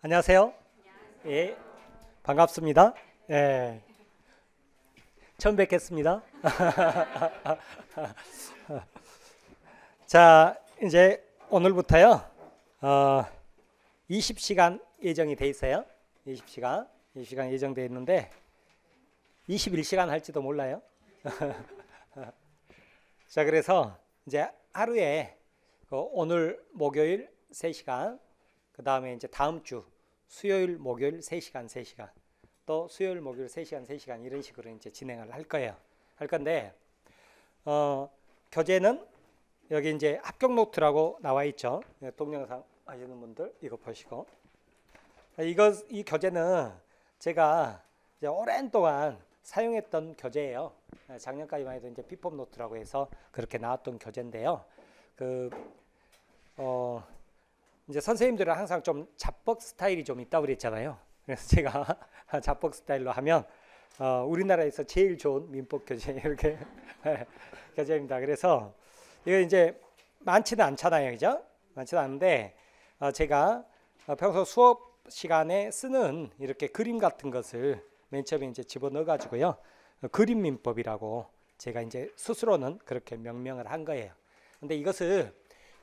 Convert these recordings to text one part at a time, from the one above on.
안녕하세요. 예, 반갑습니다. 예, 처음 뵙겠습니다. 자, 이제 오늘부터요. 20시간 예정이 돼 있어요. 20시간 예정돼 있는데 21시간 할지도 몰라요. 자, 그래서 이제 하루에 오늘 목요일 3시간, 그 다음에 이제 다음 주 수요일 목요일 3시간 또 수요일 목요일 3시간 이런 식으로 이제 진행을 할 거예요. 할 건데 교재는 여기 이제 합격 노트라고 나와 있죠. 동영상 하시는 분들 이거 보시고, 이 교재는 제가 이제 오랜 동안 사용했던 교재예요. 작년까지만 해도 이제 비법 노트라고 해서 그렇게 나왔던 교재인데요. 이제 선생님들은 항상 좀 잡벅 스타일이 좀 있다고 그랬잖아요. 그래서 제가 잡벅 스타일로 하면 우리나라에서 제일 좋은 민법 교재 이렇게 교재입니다. 그래서 이거 이제 많지는 않잖아요, 그죠? 많지는 않은데 제가 평소 수업 시간에 쓰는 이렇게 그림 같은 것을 맨 처음에 이제 집어넣어 가지고요, 그림 민법이라고 제가 이제 스스로는 그렇게 명명을 한 거예요. 근데 이것을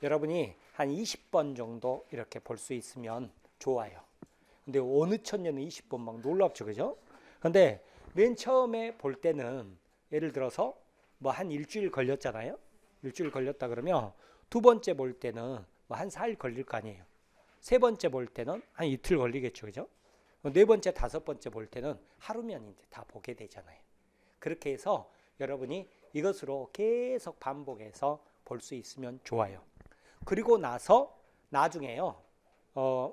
여러분이 한 20번 정도 이렇게 볼 수 있으면 좋아요. 근데 어느 천년에 20번 막 놀랍죠, 그죠? 근데 맨 처음에 볼 때는 예를 들어서 뭐 한 일주일 걸렸잖아요. 일주일 걸렸다 그러면 두 번째 볼 때는 뭐 한 4일 걸릴 거 아니에요. 세 번째 볼 때는 한 이틀 걸리겠죠, 그죠? 네 번째, 다섯 번째 볼 때는 하루면 이제 다 보게 되잖아요. 그렇게 해서 여러분이 이것으로 계속 반복해서 볼 수 있으면 좋아요. 그리고 나서 나중에요,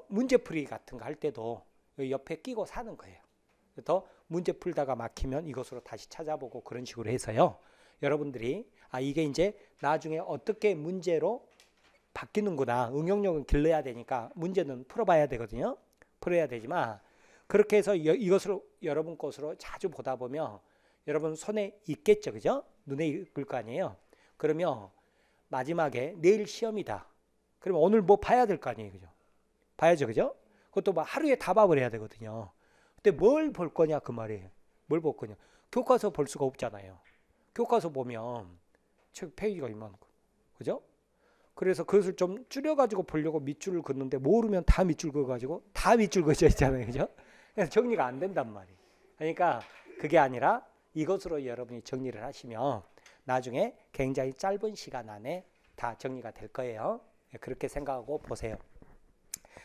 문제풀이 같은 거 할 때도 옆에 끼고 사는 거예요. 더 문제 풀다가 막히면 이것으로 다시 찾아보고 그런 식으로 해서요, 여러분들이 이게 이제 나중에 어떻게 문제로 바뀌는구나, 응용력은 길러야 되니까 문제는 풀어봐야 되거든요. 풀어야 되지만 그렇게 해서 이것으로 여러분 것으로 자주 보다 보면 여러분 손에 있겠죠, 그죠? 눈에 익을 거 아니에요. 그러면 마지막에 내일 시험이다. 그러면 오늘 뭐 봐야 될 거 아니에요, 그죠? 봐야죠, 그죠? 그것도 뭐 하루에 답을 해야 되거든요. 근데 뭘 볼 거냐 그 말이에요. 뭘 볼 거냐? 교과서 볼 수가 없잖아요. 교과서 보면 책 페이지가 이만큼, 그죠? 그래서 그것을 좀 줄여가지고 보려고 밑줄을 긋는데 모르면 다 밑줄 그어가지고 다 밑줄 그어져 있잖아요, 그죠? 그래서 정리가 안 된단 말이에요. 그러니까 그게 아니라 이것으로 여러분이 정리를 하시면 나중에 굉장히 짧은 시간 안에 다 정리가 될 거예요. 그렇게 생각하고 보세요.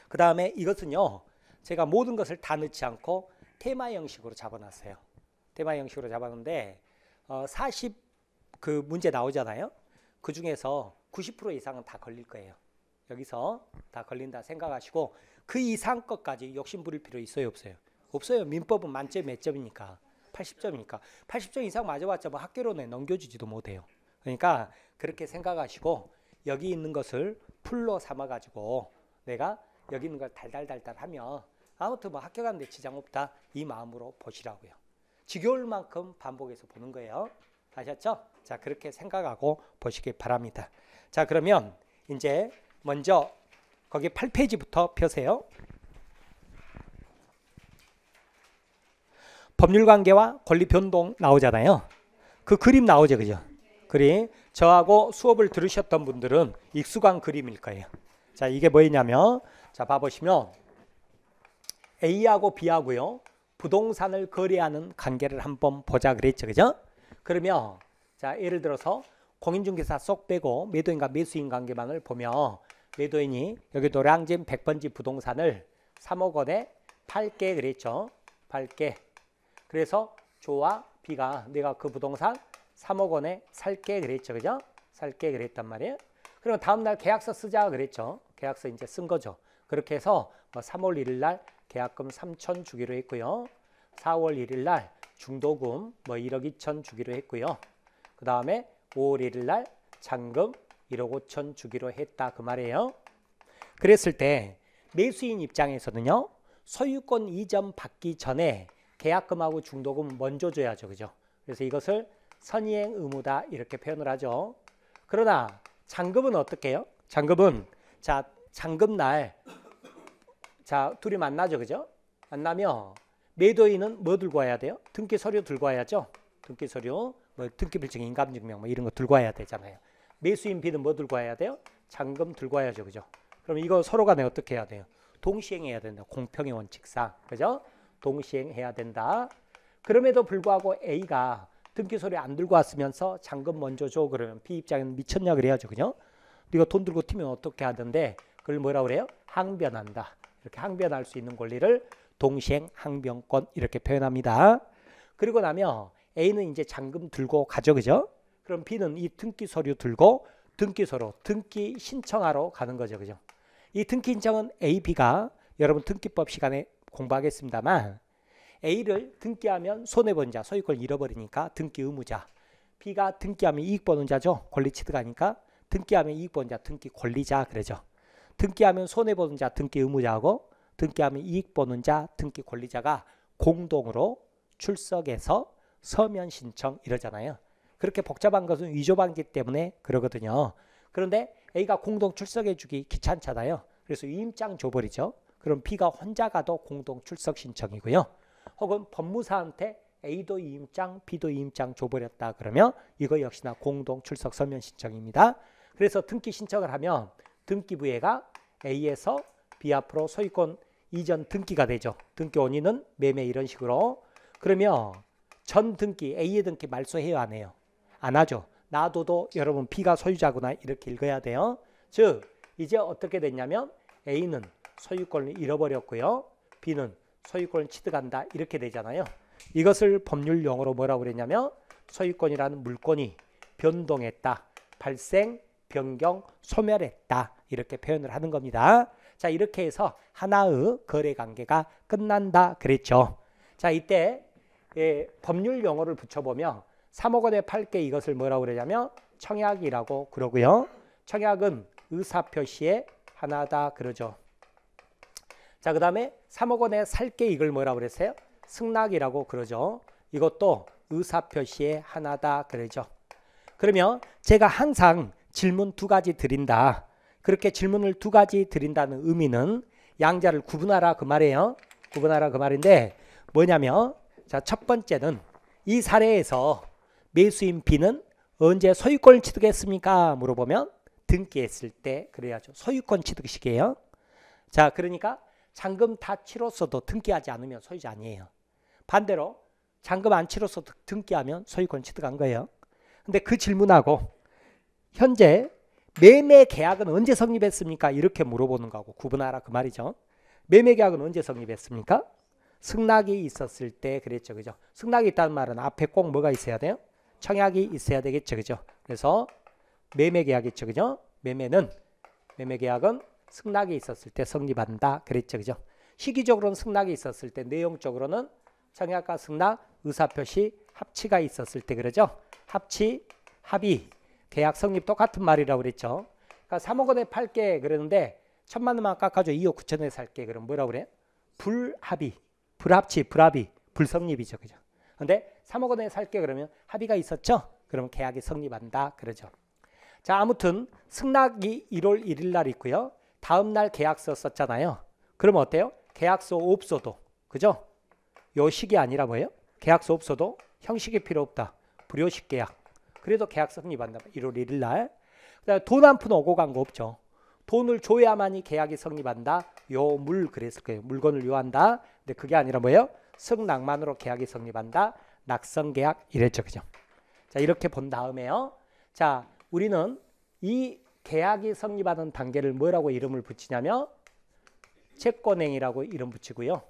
그 다음에 이것은요, 제가 모든 것을 다 넣지 않고 테마 형식으로 잡아놨어요. 테마 형식으로 잡았는데 40 그 문제 나오잖아요. 그 중에서 90% 이상은 다 걸릴 거예요. 여기서 다 걸린다 생각하시고 그 이상 것까지 욕심 부릴 필요 있어요, 없어요? 없어요. 민법은 만점 몇 점이니까 80점이니까 80점 이상 맞아봤자 뭐 학교로는 넘겨주지도 못해요. 그러니까 그렇게 생각하시고 여기 있는 것을 풀로 삼아가지고 내가 여기 있는 걸 달달달달 하면 아무튼 뭐 학교 가는데 지장 없다, 이 마음으로 보시라고요. 지겨울 만큼 반복해서 보는 거예요. 아셨죠? 자, 그렇게 생각하고 보시기 바랍니다. 자, 그러면 이제 먼저 거기 8페이지부터 펴세요. 법률관계와 권리변동 나오잖아요. 그 그림 나오죠, 그죠? 그림. 저하고 수업을 들으셨던 분들은 익숙한 그림일 거예요. 자, 이게 뭐냐면, 자, 봐보시면 A하고 B하고요, 부동산을 거래하는 관계를 한번 보자 그랬죠, 그죠? 그러면 자, 예를 들어서 공인중개사 쏙 빼고 매도인과 매수인 관계만을 보면 매도인이 여기 노량진 100번지 부동산을 3억 원에 팔게 그랬죠. 팔게. 그래서 조와 B가 내가 그 부동산 3억 원에 살게 그랬죠, 그죠? 살게 그랬단 말이에요. 그리고 다음날 계약서 쓰자 그랬죠. 계약서 이제 쓴 거죠. 그렇게 해서 3월 1일 날 계약금 3천 주기로 했고요. 4월 1일 날 중도금 1억 2천 주기로 했고요. 그 다음에 5월 1일 날 잔금 1억 5천 주기로 했다 그 말이에요. 그랬을 때 매수인 입장에서는요, 소유권 이전 받기 전에 계약금하고 중도금 먼저 줘야죠, 그죠? 그래서 이것을 선이행 의무다 이렇게 표현을 하죠. 그러나 잔금은 어떻게 해요? 잔금은 자, 잔금 날 자, 둘이 만나죠, 그죠? 만나면 매도인은 뭐 들고 와야 돼요? 등기 서류 들고 와야죠. 등기 서류, 뭐 등기 필증, 인감 증명 뭐 이런 거 들고 와야 되잖아요. 매수인 B는 뭐 들고 와야 돼요? 잔금 들고 와야죠, 그죠? 그럼 이거 서로 간에 어떻게 해야 돼요? 동시행해야 된다. 공평의 원칙상, 그죠? 동시행해야 된다. 그럼에도 불구하고 A가 등기 서류 안 들고 왔으면서 잔금 먼저 줘 그러면 B 입장에는 미쳤냐 그래야죠, 그죠? 네가 돈 들고 튀면 어떻게 하던데 그걸 뭐라 그래요? 항변한다. 이렇게 항변할 수 있는 권리를 동시행 항변권 이렇게 표현합니다. 그리고 나면 A는 이제 잔금 들고 가죠, 그죠? 그럼 B는 이 등기 서류 들고 등기소로 등기 신청하러 가는 거죠, 그죠? 이 등기 신청은 A, B가 여러분 등기법 시간에 공부하겠습니다만 A를 등기하면 손해본 자, 소유권 잃어버리니까 등기 의무자. B가 등기하면 이익 보는 자죠. 권리 취득하니까 등기하면 이익 보는 자, 등기 권리자 그러죠. 등기하면 손해 보는 자, 등기 의무자하고 등기하면 이익 보는 자, 등기 권리자가 공동으로 출석해서 서면 신청 이러잖아요. 그렇게 복잡한 것은 위조 방지 때문에 그러거든요. 그런데 A가 공동 출석해 주기 귀찮잖아요. 그래서 위임장 줘버리죠. 그럼 B가 혼자 가도 공동 출석 신청이고요. 혹은 법무사한테 A도 위임장, B도 위임장 줘버렸다 그러면 이거 역시나 공동 출석 서면 신청입니다. 그래서 등기 신청을 하면 등기부회가 A에서 B 앞으로 소유권 이전 등기가 되죠. 등기 원인은 매매 이런 식으로. 그러면 전 등기, A의 등기 말소해요, 안 해요? 안 하죠. 놔둬도 여러분 B가 소유자구나 이렇게 읽어야 돼요. 즉 이제 어떻게 됐냐면 A는 소유권을 잃어버렸고요. B는 소유권을 취득한다 이렇게 되잖아요. 이것을 법률 용어로 뭐라고 그랬냐면 소유권이라는 물건이 변동했다. 발생, 변경, 소멸했다. 이렇게 표현을 하는 겁니다. 자, 이렇게 해서 하나의 거래관계가 끝난다 그랬죠. 자, 이때 법률 용어를 붙여보면 3억 원에 팔게 이것을 뭐라고 그러냐면 청약이라고 그러고요. 청약은 의사표시의 하나다 그러죠. 자, 그 다음에 3억 원에 살게 이걸 뭐라고 그랬어요? 승낙이라고 그러죠. 이것도 의사표시의 하나다 그러죠. 그러면 제가 항상 질문 두 가지 드린다. 그렇게 질문을 두 가지 드린다는 의미는 양자를 구분하라 그 말이에요. 구분하라 그 말인데 뭐냐면 자, 첫 번째는 이 사례에서 매수인 B는 언제 소유권을 취득했습니까? 물어보면 등기했을 때 그래야죠. 소유권 취득식이에요. 자, 그러니까 잔금 다 치렀어도 등기하지 않으면 소유자 아니에요. 반대로 잔금 안 치렀어도 등기하면 소유권 취득한 거예요. 근데 그 질문하고 현재 매매 계약은 언제 성립했습니까? 이렇게 물어보는 거하고 구분하라 그 말이죠. 매매 계약은 언제 성립했습니까? 승낙이 있었을 때 그랬죠, 그죠? 승낙이 있다는 말은 앞에 꼭 뭐가 있어야 돼요? 청약이 있어야 되겠죠, 그죠? 그래서 매매 계약이죠, 그죠? 매매 계약은 승낙이 있었을 때 성립한다 그랬죠, 그죠? 시기적으로는 승낙이 있었을 때, 내용적으로는 청약과 승낙, 의사표시, 합치가 있었을 때 그러죠? 합치, 합의, 계약 성립 똑같은 말이라고 그랬죠. 그러니까 3억 원에 팔게 그러는데 1,000만 원만 깎아줘 2억 9천에 살게 그럼 뭐라고 그래? 불합의, 불합치, 불합의, 불성립이죠, 그죠? 근데 3억 원에 살게 그러면 합의가 있었죠? 그러면 계약이 성립한다 그러죠. 자, 아무튼 승낙이 1월 1일 날 있고요. 다음 날 계약서 썼잖아요. 그럼 어때요? 계약서 없어도, 그죠? 요 식이 아니라 뭐예요? 계약서 없어도 형식이 필요 없다. 불효식 계약. 그래도 계약 성립한다. 1월 1일 날. 그다음에 돈 한 푼 오고 간 거 없죠. 돈을 줘야만이 계약이 성립한다. 요물 그랬을 거예요. 물건을 요한다. 근데 그게 아니라 뭐예요? 승낙만으로 계약이 성립한다. 낙성계약 이랬죠, 그죠? 자, 이렇게 본 다음에요. 자, 우리는 이 계약이 성립하는 단계를 뭐라고 이름을 붙이냐면 채권행위라고 이름 붙이고요.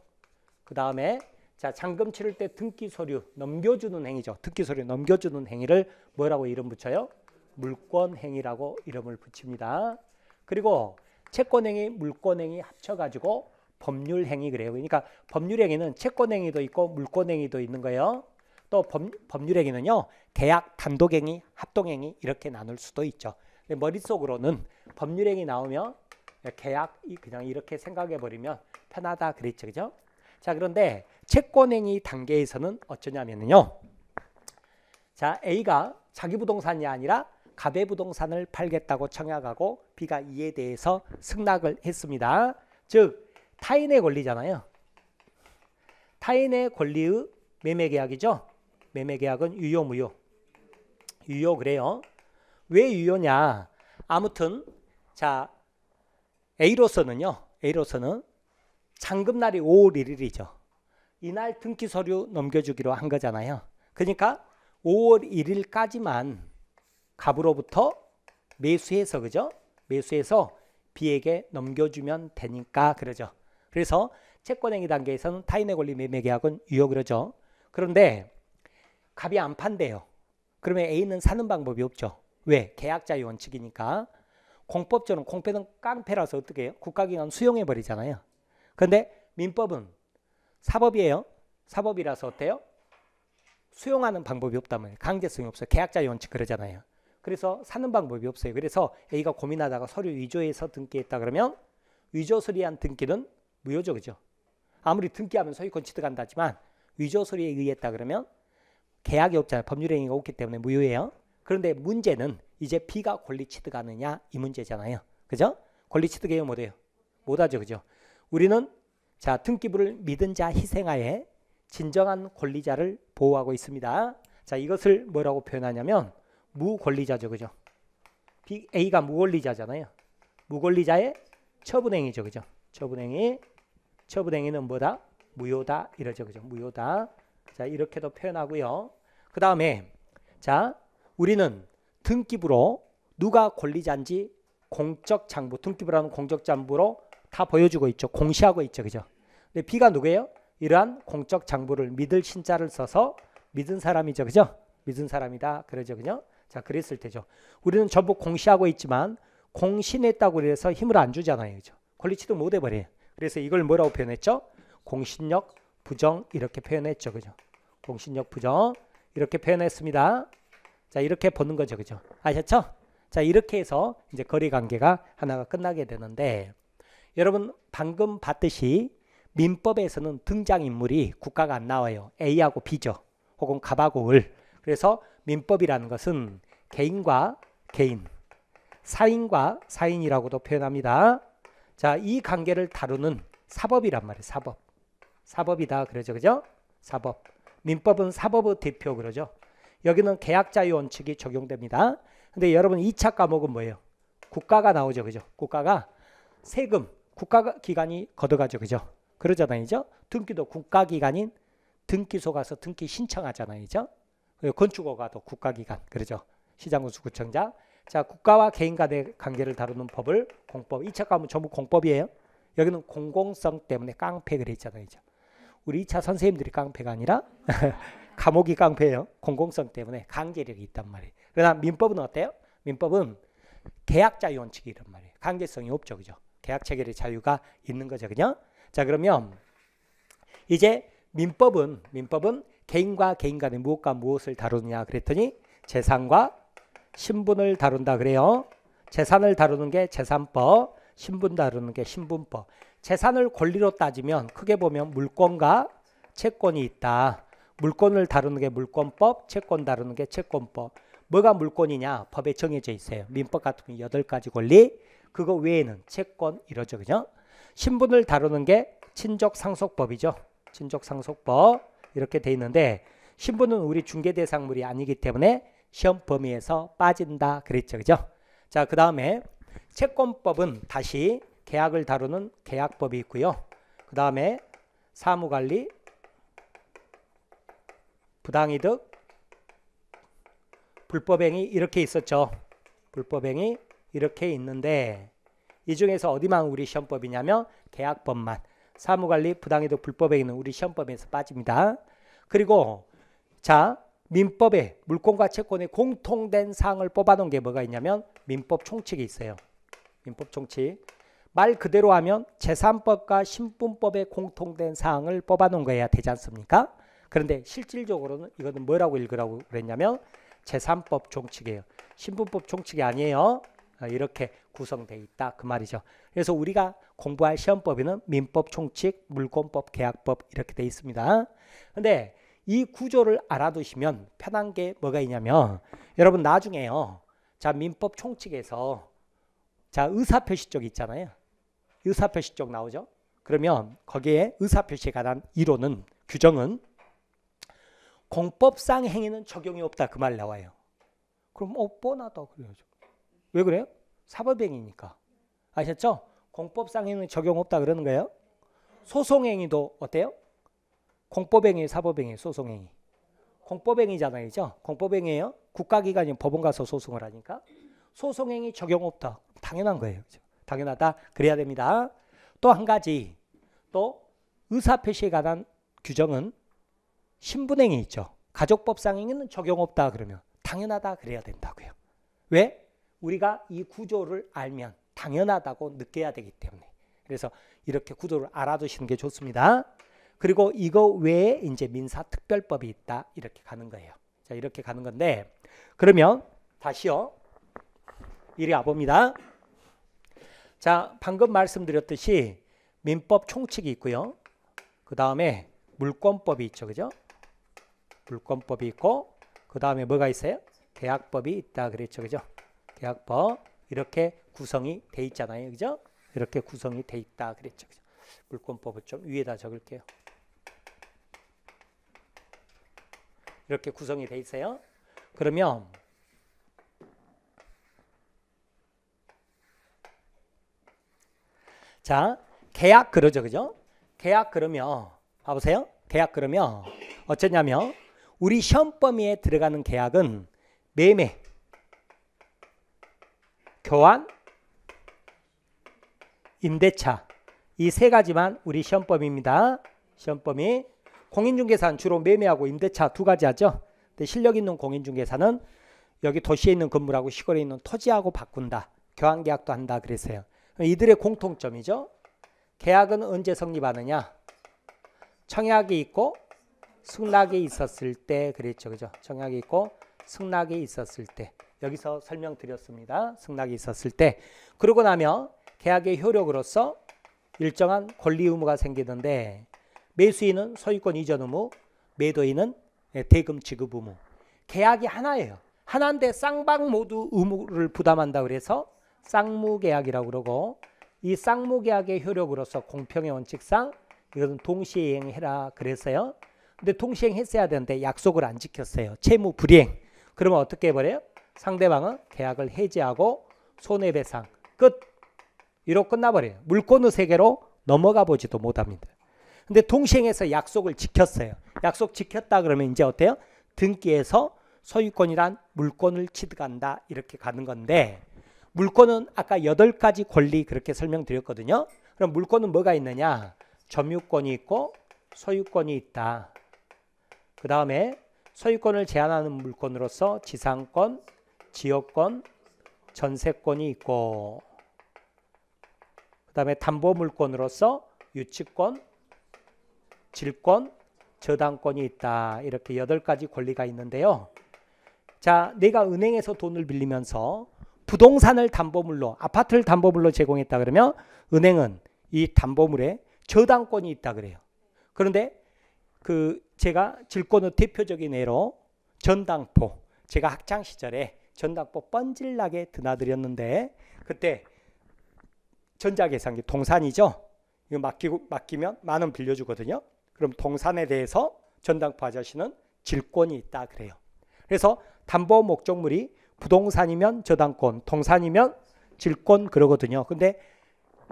그 다음에 자, 잔금 치를 때 등기 서류 넘겨주는 행위죠. 등기 서류 넘겨주는 행위를 뭐라고 이름 붙여요? 물권행위라고 이름을 붙입니다. 그리고 채권행위, 물권행위 합쳐가지고 법률행위 그래요. 그러니까 법률행위는 채권행위도 있고 물권행위도 있는 거예요. 또 법률행위는요. 계약, 단독행위, 합동행위 이렇게 나눌 수도 있죠. 근데 머릿속으로는 법률행위 나오면 계약 그냥 이렇게 생각해버리면 편하다 그랬죠. 그죠? 자, 그런데 채권행위 단계에서는 어쩌냐면요. 자, A가 자기 부동산이 아니라 가배 부동산을 팔겠다고 청약하고 B가 이에 대해서 승낙을 했습니다. 즉 타인의 권리잖아요. 타인의 권리의 매매계약이죠. 매매계약은 유효 무효? 유효 그래요. 왜 유효냐? 아무튼 자 A로서는 잔금날이 5월 1일이죠. 이날 등기 서류 넘겨주기로 한 거잖아요. 그러니까 5월 1일까지만 갑으로부터 매수해서 그죠? 매수해서 B에게 넘겨주면 되니까 그러죠. 그래서 채권행위 단계에서는 타인의 권리 매매계약은 유효 그러죠. 그런데 갑이 안 판대요. 그러면 A는 사는 방법이 없죠. 왜? 계약자의 원칙이니까. 공법적으로는 공패는 깡패라서 어떻게 해요? 국가기관 수용해버리잖아요. 그런데 민법은 사법이에요. 사법이라서 어때요? 수용하는 방법이 없단 말이에요. 강제성이 없어요. 계약자의 원칙 그러잖아요. 그래서 사는 방법이 없어요. 그래서 A가 고민하다가 서류 위조해서 등기했다 그러면 위조 서류한 등기는 무효죠. 그죠? 아무리 등기하면 소유권 취득한다지만 위조 서류에 의했다 그러면 계약이 없잖아요. 법률행위가 없기 때문에 무효예요. 그런데 문제는 이제 B가 권리 취득하느냐 이 문제잖아요. 그죠? 권리 취득해요 못해요? 못하죠. 그죠? 우리는 자 등기부를 믿은 자 희생하에 진정한 권리자를 보호하고 있습니다. 자 이것을 뭐라고 표현하냐면 무권리자죠. 그죠? A가 무권리자잖아요. 무권리자의 처분행위죠. 그죠? 처분행위는 뭐다? 무효다 이러죠. 그죠? 무효다. 자 이렇게도 표현하고요. 그 다음에 자 우리는 등기부로 누가 권리자인지 공적 장부, 등기부라는 공적 장부로 다 보여주고 있죠. 공시하고 있죠. 그죠? 근데 B가 누구예요? 이러한 공적 장부를 믿을 신자를 써서 믿은 사람이죠. 그죠? 믿은 사람이다. 그러죠. 그죠? 자, 그랬을 때죠. 우리는 전부 공시하고 있지만 공신했다고 해서 힘을 안 주잖아요. 그죠? 권리 취득 못 해버려요. 그래서 이걸 뭐라고 표현했죠? 공신력 부정 이렇게 표현했죠. 그죠? 공신력 부정 이렇게 표현했습니다. 자, 이렇게 보는 거죠. 그죠? 아셨죠? 자, 이렇게 해서 이제 거래 관계가 하나가 끝나게 되는데 여러분 방금 봤듯이 민법에서는 등장인물이 국가가 안 나와요. A하고 B죠. 혹은 갑하고 을. 그래서 민법이라는 것은 개인과 개인, 사인과 사인이라고도 표현합니다. 자, 이 관계를 다루는 사법이란 말이에요. 사법. 사법이다. 그러죠. 그죠? 사법. 민법은 사법의 대표 그러죠. 여기는 계약자의 원칙이 적용됩니다. 근데 여러분 2차 과목은 뭐예요? 국가가 나오죠. 그죠? 국가가 세금, 국가기관이 걷어가죠. 그죠? 그러잖아요. 등기도 국가기관인 등기소 가서 등기 신청하잖아요. 건축허가도 국가기관. 그러죠? 시장군수구청장. 자, 국가와 개인 간의 관계를 다루는 법을 공법. 2차 과목은 전부 공법이에요. 여기는 공공성 때문에 깡패 그랬잖아요. 우리 2차 선생님들이 깡패가 아니라 감옥이 깡패예요. 공공성 때문에 강제력이 있단 말이에요. 그러나 민법은 어때요? 민법은 계약자의 원칙이 이란 말이에요. 강제성이 없죠. 그죠? 계약 체결의 자유가 있는 거죠. 그죠? 자, 그러면 이제 민법은 개인과 개인 간의 무엇과 무엇을 다루느냐 그랬더니 재산과 신분을 다룬다 그래요. 재산을 다루는 게 재산법, 신분 다루는 게 신분법. 재산을 권리로 따지면 크게 보면 물권과 채권이 있다. 물권을 다루는 게 물권법, 채권 다루는 게 채권법. 뭐가 물권이냐? 법에 정해져 있어요. 민법 같은 경우 8가지 권리. 그거 외에는 채권 이러죠. 그죠? 신분을 다루는 게 친족상속법이죠. 친족상속법 이렇게 돼 있는데 신분은 우리 중개대상물이 아니기 때문에 시험 범위에서 빠진다 그랬죠. 그죠? 자, 그 다음에 채권법은 다시 계약을 다루는 계약법이 있고요. 그 다음에 사무관리, 부당이득, 불법행위 이렇게 있었죠. 불법행위 이렇게 있는데 이 중에서 어디만 우리 시험법이냐면 계약법만. 사무관리, 부당이득, 불법행위는 우리 시험법에서 빠집니다. 그리고 자, 민법에 물권과 채권의 공통된 사항을 뽑아놓은 게 뭐가 있냐면 민법 총칙이 있어요. 민법 총칙. 말 그대로 하면 재산법과 신분법의 공통된 사항을 뽑아놓은 거야 되지 않습니까? 그런데 실질적으로는 이거는 뭐라고 읽으라고 그랬냐면 재산법 총칙이에요. 신분법 총칙이 아니에요. 이렇게 구성되어 있다 그 말이죠. 그래서 우리가 공부할 시험법에는 민법 총칙, 물권법, 계약법 이렇게 되어 있습니다. 근데 이 구조를 알아두시면 편한 게 뭐가 있냐면 여러분 나중에요. 자, 민법 총칙에서 자, 의사표시 쪽 있잖아요. 의사표시 쪽 나오죠. 그러면 거기에 의사표시에 관한 이론은 규정은 공법상 행위는 적용이 없다 그 말 나와요. 그럼 뻔하다 그래야죠. 왜 그래요? 사법행위니까. 아셨죠? 공법상 행위는 적용 없다 그러는 거예요. 소송행위도 어때요? 공법행위, 사법행위, 소송행위. 공법행위잖아요. 그죠? 공법행위예요. 국가기관이 법원 가서 소송을 하니까 소송행위 적용 없다. 당연한 거예요. 그죠? 당연하다. 그래야 됩니다. 또 한 가지, 또 의사표시에 관한 규정은 신분행위 있죠. 가족법상 행위는 적용 없다 그러면 당연하다 그래야 된다고요. 왜? 우리가 이 구조를 알면 당연하다고 느껴야 되기 때문에. 그래서 이렇게 구조를 알아두시는 게 좋습니다. 그리고 이거 외에 이제 민사특별법이 있다 이렇게 가는 거예요. 자, 이렇게 가는 건데, 그러면 다시요. 이리 와봅니다. 자, 방금 말씀드렸듯이 민법 총칙이 있고요. 그 다음에 물권법이 있죠. 그죠? 물권법이 있고, 그 다음에 뭐가 있어요? 계약법이 있다 그랬죠. 그죠? 계약법. 이렇게 구성이 돼 있잖아요. 그죠? 이렇게 구성이 돼 있다 그랬죠. 그죠? 물권법을 좀 위에다 적을게요. 이렇게 구성이 돼 있어요. 그러면 자, 계약 그러죠. 그죠? 계약 그러면 봐보세요. 계약 그러면 어쩌냐면 우리 시험 범위에 들어가는 계약은 매매, 교환, 임대차 이 세 가지만 우리 시험 범위입니다. 시험 범위. 공인중개사는 주로 매매하고 임대차 두 가지 하죠. 근데 실력 있는 공인중개사는 여기 도시에 있는 건물하고 시골에 있는 토지하고 바꾼다. 교환계약도 한다 그랬어요. 이들의 공통점이죠. 계약은 언제 성립하느냐? 청약이 있고 승낙이 있었을 때 그랬죠. 그죠? 청약이 있고 승낙이 있었을 때. 여기서 설명드렸습니다. 승낙이 있었을 때. 그러고 나면 계약의 효력으로서 일정한 권리 의무가 생기는데 매수인은 소유권 이전 의무, 매도인은 대금 지급 의무. 계약이 하나예요. 하나인데 쌍방 모두 의무를 부담한다 그래서 쌍무계약이라고 그러고, 이 쌍무계약의 효력으로서 공평의 원칙상 이것은 동시행해라 그랬어요. 근데 동시행했어야 되는데 약속을 안 지켰어요. 채무 불이행. 그러면 어떻게 해버려요? 상대방은 계약을 해지하고 손해배상 끝. 이로 끝나버려요. 물권의 세계로 넘어가 보지도 못합니다. 근데 동시행해서 약속을 지켰어요. 약속 지켰다 그러면 이제 어때요? 등기에서 소유권이란 물권을 취득한다 이렇게 가는 건데, 물권은 아까 8가지 권리 그렇게 설명드렸거든요. 그럼 물권은 뭐가 있느냐? 점유권이 있고 소유권이 있다. 그 다음에 소유권을 제한하는 물권으로서 지상권, 지역권, 전세권이 있고, 그 다음에 담보물권으로서 유치권, 질권, 저당권이 있다. 이렇게 8가지 권리가 있는데요. 자, 내가 은행에서 돈을 빌리면서 부동산을 담보물로, 아파트를 담보물로 제공했다 그러면 은행은 이 담보물에 저당권이 있다 그래요. 그런데 제가 질권의 대표적인 예로 전당포, 제가 학창 시절에 전당포 뻔질나게 드나들였는데, 그때 전자계산기 동산이죠. 이거 맡기면 10,000원 빌려주거든요. 그럼 동산에 대해서 전당포 아저씨는 질권이 있다 그래요. 그래서 담보 목적물이 부동산이면 저당권, 동산이면 질권 그러거든요. 근데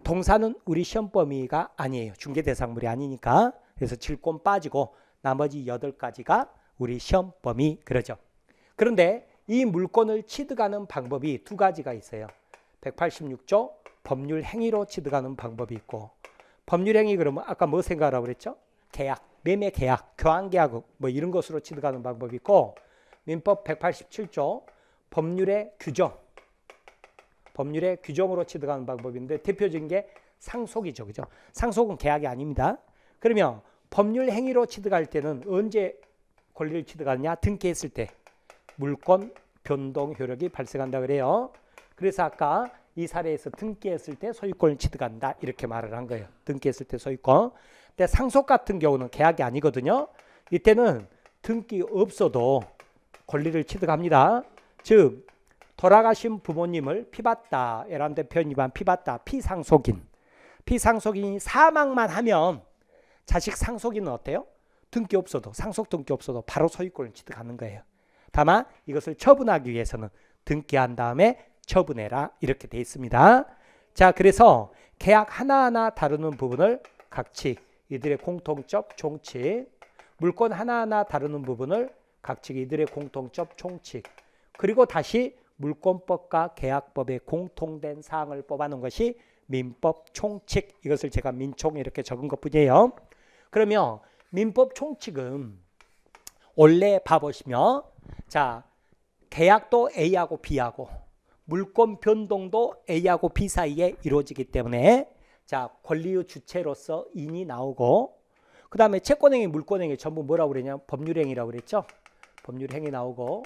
동산은 우리 시험 범위가 아니에요. 중개대상물이 아니니까. 그래서 질권 빠지고 나머지 8가지가 우리 시험 범위 그러죠. 그런데 이 물권을 취득하는 방법이 2가지가 있어요. 186조 법률 행위로 취득하는 방법이 있고, 법률 행위 그러면 아까 뭐 생각하라고 그랬죠? 계약, 매매 계약, 교환 계약 뭐 이런 것으로 취득하는 방법이 있고, 민법 187조 법률의 규정, 법률의 규정으로 취득하는 방법인데 대표적인 게 상속이죠. 그죠? 상속은 계약이 아닙니다. 그러면 법률 행위로 취득할 때는 언제 권리를 취득하느냐? 등기했을 때 물권 변동 효력이 발생한다 그래요. 그래서 아까 이 사례에서 등기했을 때 소유권을 취득한다 이렇게 말을 한 거예요. 등기했을 때 소유권. 근데 상속 같은 경우는 계약이 아니거든요. 이때는 등기 없어도 권리를 취득합니다. 즉 돌아가신 부모님을 피받다, 애란대 표현이반 피받다, 피상속인, 피상속인이 사망만 하면 자식 상속인은 어때요? 등기 없어도 상속 등기 없어도 바로 소유권을 취득하는 거예요. 다만 이것을 처분하기 위해서는 등기한 다음에 처분해라 이렇게 돼 있습니다. 자, 그래서 계약 하나하나 다루는 부분을 각칙, 이들의 공통적 총칙, 물권 하나하나 다루는 부분을 각칙, 이들의 공통적 총칙, 그리고 다시 물권법과 계약법의 공통된 사항을 뽑아놓은 것이 민법 총칙, 이것을 제가 민총 이렇게 적은 것뿐이에요. 그러면 민법 총칙은 원래 봐보시면 자, 계약도 A하고 B하고 물권 변동도 A하고 B 사이에 이루어지기 때문에 자, 권리의 주체로서 인이 나오고 그 다음에 채권행위, 물권행위 전부 뭐라고 그랬냐? 법률행위라고 그랬죠? 법률행위 나오고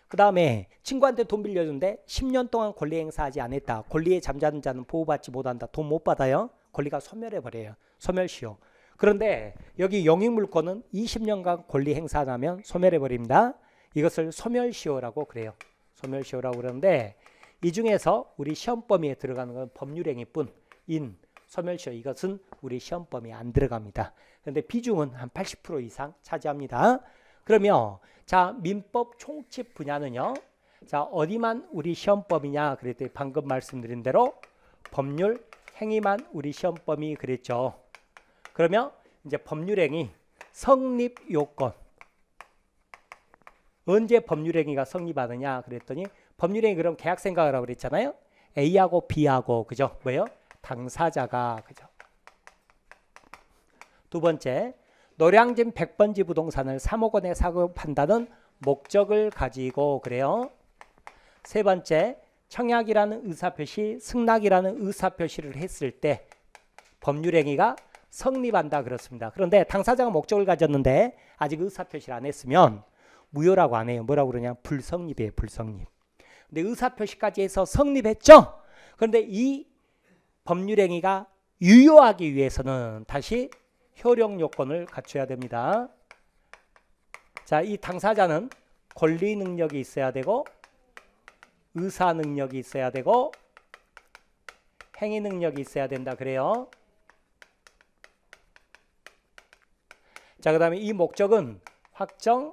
그 다음에 친구한테 돈 빌려주는데 10년 동안 권리 행사하지 않았다. 권리에 잠자는 자는 보호받지 못한다. 돈 못 받아요. 권리가 소멸해버려요. 소멸시효. 그런데 여기 영익물권은 20년간 권리 행사 안 하면 소멸해버립니다. 이것을 소멸시효라고 그래요. 소멸시효라고 그러는데 이 중에서 우리 시험 범위에 들어가는 건 법률행위뿐, 인, 소멸시효 이것은 우리 시험 범위에 안 들어갑니다. 그런데 비중은 한 80% 이상 차지합니다. 그러면 자, 민법 총칙 분야는요. 자, 어디만 우리 시험 범위냐 그랬더니 방금 말씀드린 대로 법률 행위만 우리 시험 범위 그랬죠. 그러면 이제 법률행위 성립 요건 언제 법률행위가 성립하느냐 그랬더니 법률행위 그럼 계약 생각을 하고 그랬잖아요. A하고 B하고 그죠? 뭐예요? 당사자가 그죠? 두 번째 노량진 100번지 부동산을 3억 원에 사고판다는 목적을 가지고 그래요. 세 번째 청약이라는 의사표시, 승낙이라는 의사표시를 했을 때 법률행위가 성립한다 그렇습니다. 그런데 당사자가 목적을 가졌는데 아직 의사표시를 안 했으면 무효라고 안 해요. 뭐라고 그러냐? 불성립이에요. 불성립. 근데 의사표시까지 해서 성립했죠? 그런데 이 법률행위가 유효하기 위해서는 다시 효력 요건을 갖춰야 됩니다. 자, 이 당사자는 권리 능력이 있어야 되고 의사 능력이 있어야 되고 행위 능력이 있어야 된다 그래요. 자, 그 다음에 이 목적은 확정,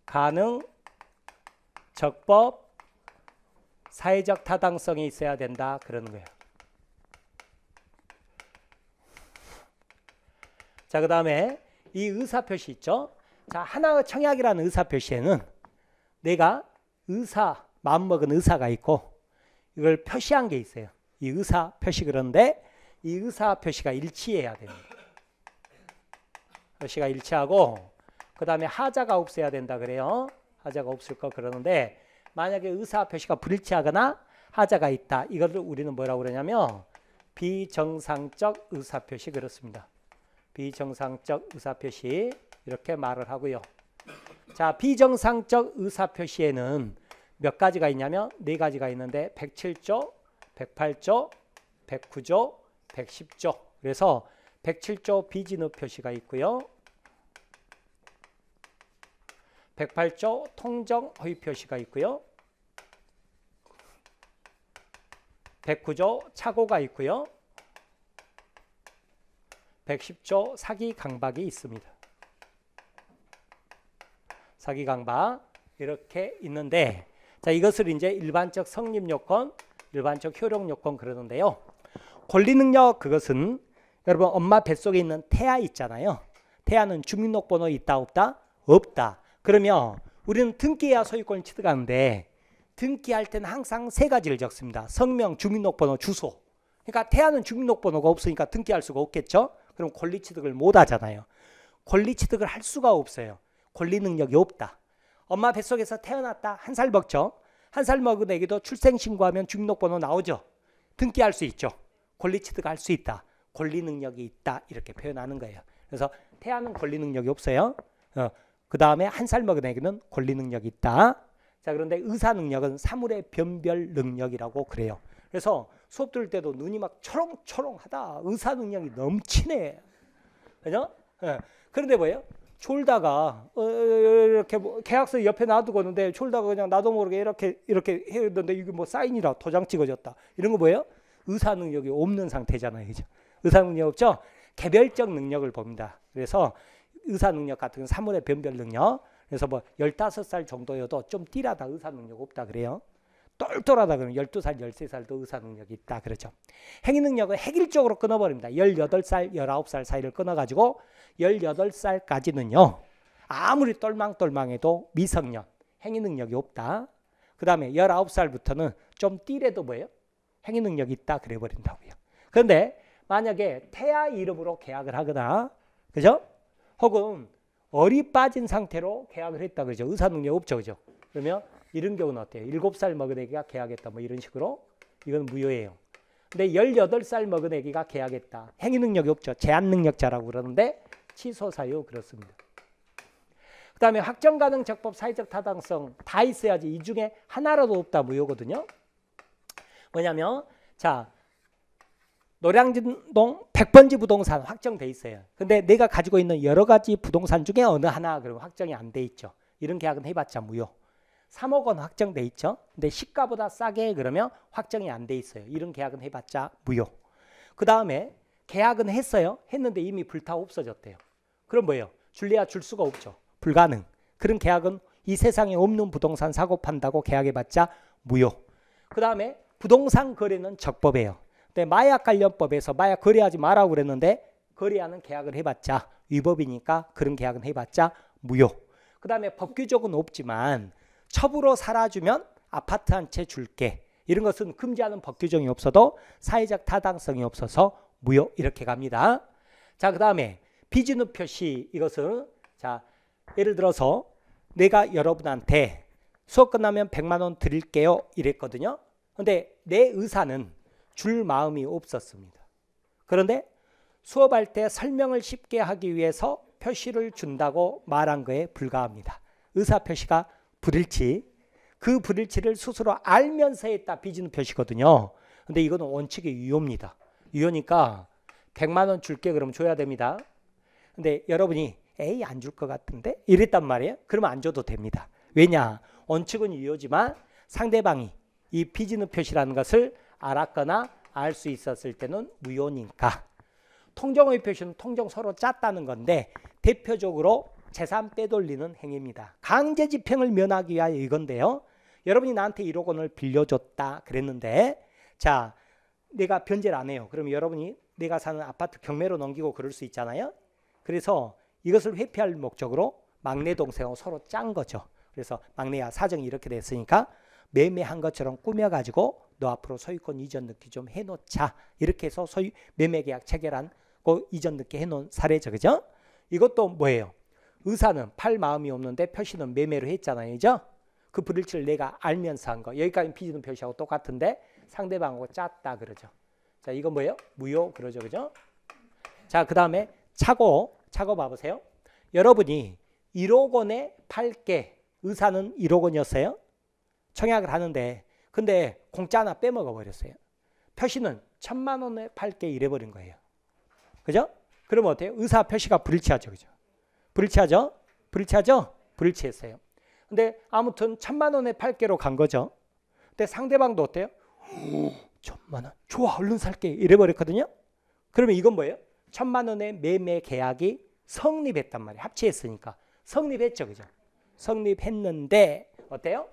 가능, 적법, 사회적 타당성이 있어야 된다 그러는 거예요. 자, 그 다음에 이 의사표시 있죠. 자, 하나의 청약이라는 의사표시에는 내가 마음먹은 의사가 있고 이걸 표시한 게 있어요. 이 의사표시 그런데 이 의사표시가 일치해야 됩니다. 표시가 일치하고 그 다음에 하자가 없어야 된다 그래요. 하자가 없을 거 그러는데 만약에 의사표시가 불일치하거나 하자가 있다. 이거를 우리는 뭐라고 그러냐면 비정상적 의사표시 그렇습니다. 비정상적 의사표시 이렇게 말을 하고요. 자, 비정상적 의사표시에는 몇 가지가 있냐면 네 가지가 있는데 107조, 108조, 109조, 110조. 그래서 107조 비진의 표시가 있고요. 108조 통정 허위 표시가 있고요. 109조 착오가 있고요. 110조 사기 강박이 있습니다. 사기 강박 이렇게 있는데 자, 이것을 이제 일반적 성립 요건, 일반적 효력 요건 그러는데요. 권리 능력 그것은 여러분 엄마 뱃속에 있는 태아 있잖아요. 태아는 주민등록번호 있다 없다? 없다. 그러면 우리는 등기해야 소유권을 취득하는데 등기할 때는 항상 세 가지를 적습니다. 성명, 주민등록번호, 주소. 그러니까 태아는 주민등록번호가 없으니까 등기할 수가 없겠죠. 그럼 권리 취득을 못 하잖아요. 권리 취득을 할 수가 없어요. 권리 능력이 없다. 엄마 뱃속에서 태어났다. 1살 먹죠. 1살 먹은 애기도 출생신고하면 주민등록번호 나오죠. 등기할 수 있죠. 권리 취득할 수 있다. 권리 능력이 있다. 이렇게 표현하는 거예요. 그래서 태아는 권리 능력이 없어요. 그 다음에 1살 먹은 애기는 권리 능력이 있다. 자, 그런데 의사 능력은 사물의 변별 능력이라고 그래요. 그래서 수업 들을 때도 눈이 막 초롱초롱하다. 의사 능력이 넘치네. 그죠? 그런데 뭐예요? 졸다가 이렇게 뭐 계약서 옆에 놔두고 있는데 졸다가 그냥 나도 모르게 이렇게 했는데 이게 뭐 사인이라 도장 찍어졌다. 이런 거 뭐예요? 의사 능력이 없는 상태잖아요. 그죠? 의사 능력 없죠? 개별적 능력을 봅니다. 그래서 의사 능력 같은 건 사물의 변별 능력. 그래서 뭐 15살 정도여도 좀 띠라다 의사 능력 없다 그래요. 똘똘하다 그러면 12살, 13살도 의사 능력이 있다 그러죠. 행위 능력은 획일적으로 끊어버립니다. 18살, 19살 사이를 끊어가지고 18살까지는요. 아무리 똘망똘망해도 미성년, 행위 능력이 없다. 그 다음에 19살부터는 좀 띠래도 뭐예요? 행위 능력이 있다 그래버린다고요. 그런데 만약에 태아 이름으로 계약을 하거나, 그죠? 혹은 얼이 빠진 상태로 계약을 했다 그러죠. 의사 능력 없죠, 그죠? 그러면 이런 경우는 어때요? 7살 먹은 애기가 계약했다, 뭐 이런 식으로. 이건 무효예요. 근데 18살 먹은 애기가 계약했다. 행위 능력이 없죠. 제한 능력자라고 그러는데 취소 사유 그렇습니다. 그 다음에 확정 가능 적법 사회적 타당성 다 있어야지 이 중에 하나라도 없다 무효거든요. 뭐냐면 자 노량진동 100번지 부동산 확정돼 있어요. 근데 내가 가지고 있는 여러 가지 부동산 중에 어느 하나 그러면 확정이 안 돼 있죠. 이런 계약은 해봤자 무효. 3억 원 확정돼 있죠. 근데 시가보다 싸게 그러면 확정이 안 돼 있어요. 이런 계약은 해봤자 무효. 그 다음에 계약은 했어요. 했는데 이미 불타 없어졌대요. 그럼 뭐예요? 줄래야 줄 수가 없죠. 불가능. 그런 계약은 이 세상에 없는 부동산 사고 판다고 계약해봤자 무효. 그 다음에 부동산 거래는 적법이에요. 근데 마약관련법에서 마약 거래하지 말라고 그랬는데 거래하는 계약을 해봤자 위법이니까 그런 계약은 해봤자 무효. 그 다음에 법규적은 없지만 첩으로 살아주면 아파트 한 채 줄게. 이런 것은 금지하는 법규정이 없어도 사회적 타당성이 없어서 무효 이렇게 갑니다. 자, 그 다음에 비준후 표시 이것은 자 예를 들어서 내가 여러분한테 수업 끝나면 100만 원 드릴게요 이랬거든요. 근데 내 의사는 줄 마음이 없었습니다. 그런데 수업할 때 설명을 쉽게 하기 위해서 표시를 준다고 말한 거에 불과합니다. 의사 표시가 불일치, 그 불일치를 스스로 알면서 했다 비준후 표시거든요. 근데 이거는 원칙의 유효입니다. 유효니까 100만 원 줄게 그러면 줘야 됩니다. 근데 여러분이 에이 안 줄 것 같은데 이랬단 말이에요. 그러면 안 줘도 됩니다. 왜냐? 원칙은 유효지만 상대방이 이 비준후 표시라는 것을 알았거나 알 수 있었을 때는 무효니까. 통정의 표시는 통정 서로 짰다는 건데 대표적으로 재산 빼돌리는 행위입니다. 강제 집행을 면하기 위하여 이건데요. 여러분이 나한테 1억 원을 빌려줬다 그랬는데 자 내가 변제를 안 해요. 그럼 여러분이 내가 사는 아파트 경매로 넘기고 그럴 수 있잖아요. 그래서 이것을 회피할 목적으로 막내 동생하고 서로 짠 거죠. 그래서 막내야 사정이 이렇게 됐으니까 매매한 것처럼 꾸며가지고 너 앞으로 소유권 이전 넣기 좀 해놓자. 이렇게 해서 매매계약 체결한 그 이전 넣기 해놓은 사례죠. 그죠? 이것도 뭐예요? 의사는 팔 마음이 없는데 표시는 매매로 했잖아요. 그죠? 그 불일치를 내가 알면서 한 거. 여기까지 비준후 표시하고 똑같은데 상대방하고 짰다 그러죠. 자, 이건 뭐예요? 무효 그러죠. 그죠? 자, 그 다음에 차고 봐보세요. 여러분이 1억 원에 팔게 의사는 1억 원이었어요. 청약을 하는데 근데 공짜 하나 빼먹어 버렸어요. 표시는 1000만 원에 팔게 이래버린 거예요. 그죠? 그러면 어때요? 의사 표시가 불일치하죠. 그죠? 불일치하죠? 불일치하죠? 불일치했어요. 근데 아무튼 1000만 원에 팔게로 간 거죠. 근데 상대방도 어때요? 1000만 원 좋아 얼른 살게 이래버렸거든요. 그러면 이건 뭐예요? 1000만 원의 매매 계약이 성립했단 말이에요. 합치했으니까 성립했죠. 그죠? 성립했는데 어때요?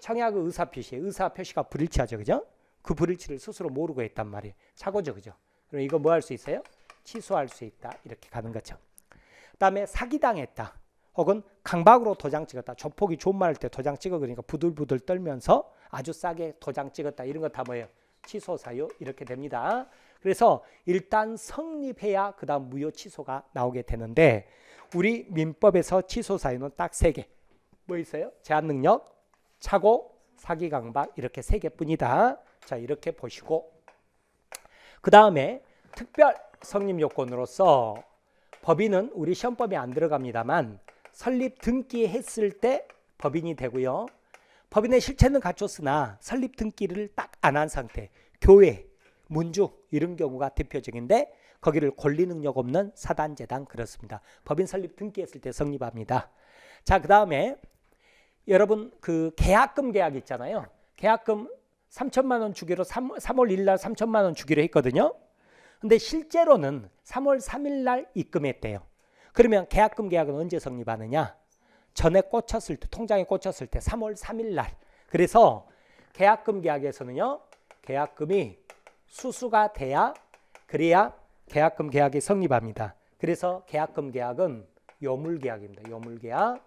청약의 의사 표시가 불일치하죠. 그죠? 그 불일치를 스스로 모르고 했단 말이에요. 착오죠. 그죠? 그럼 이거 뭐 할 수 있어요? 취소할 수 있다. 이렇게 가는 거죠. 그 다음에 사기당했다. 혹은 강박으로 도장 찍었다. 조폭이 좋은 말 할 때 도장 찍어 그러니까 부들부들 떨면서 아주 싸게 도장 찍었다. 이런 거 다 뭐예요? 취소 사유 이렇게 됩니다. 그래서 일단 성립해야 그 다음 무효 취소가 나오게 되는데 우리 민법에서 취소 사유는 딱 3개. 뭐 있어요? 제한 능력, 착오, 사기 강박 이렇게 3개뿐이다. 자 이렇게 보시고 그 다음에 특별 성립 요건으로서 법인은 우리 시험법에 안 들어갑니다만 설립 등기했을 때 법인이 되고요. 법인의 실체는 갖췄으나 설립 등기를 딱 안 한 상태, 교회, 문주 이런 경우가 대표적인데 거기를 권리 능력 없는 사단재단 그렇습니다. 법인 설립 등기했을 때 성립합니다. 자, 그 다음에 여러분 그 계약금 계약 있잖아요. 계약금 3천만 원 주기로 3월 1일 날 3천만 원 주기로 했거든요. 근데 실제로는 3월 3일 날 입금했대요. 그러면 계약금 계약은 언제 성립하느냐? 전에 꽂혔을 때, 통장에 꽂혔을 때 3월 3일 날. 그래서 계약금 계약에서는요. 계약금이 수수가 돼야 그래야 계약금 계약이 성립합니다. 그래서 계약금 계약은 요물 계약입니다. 요물 계약.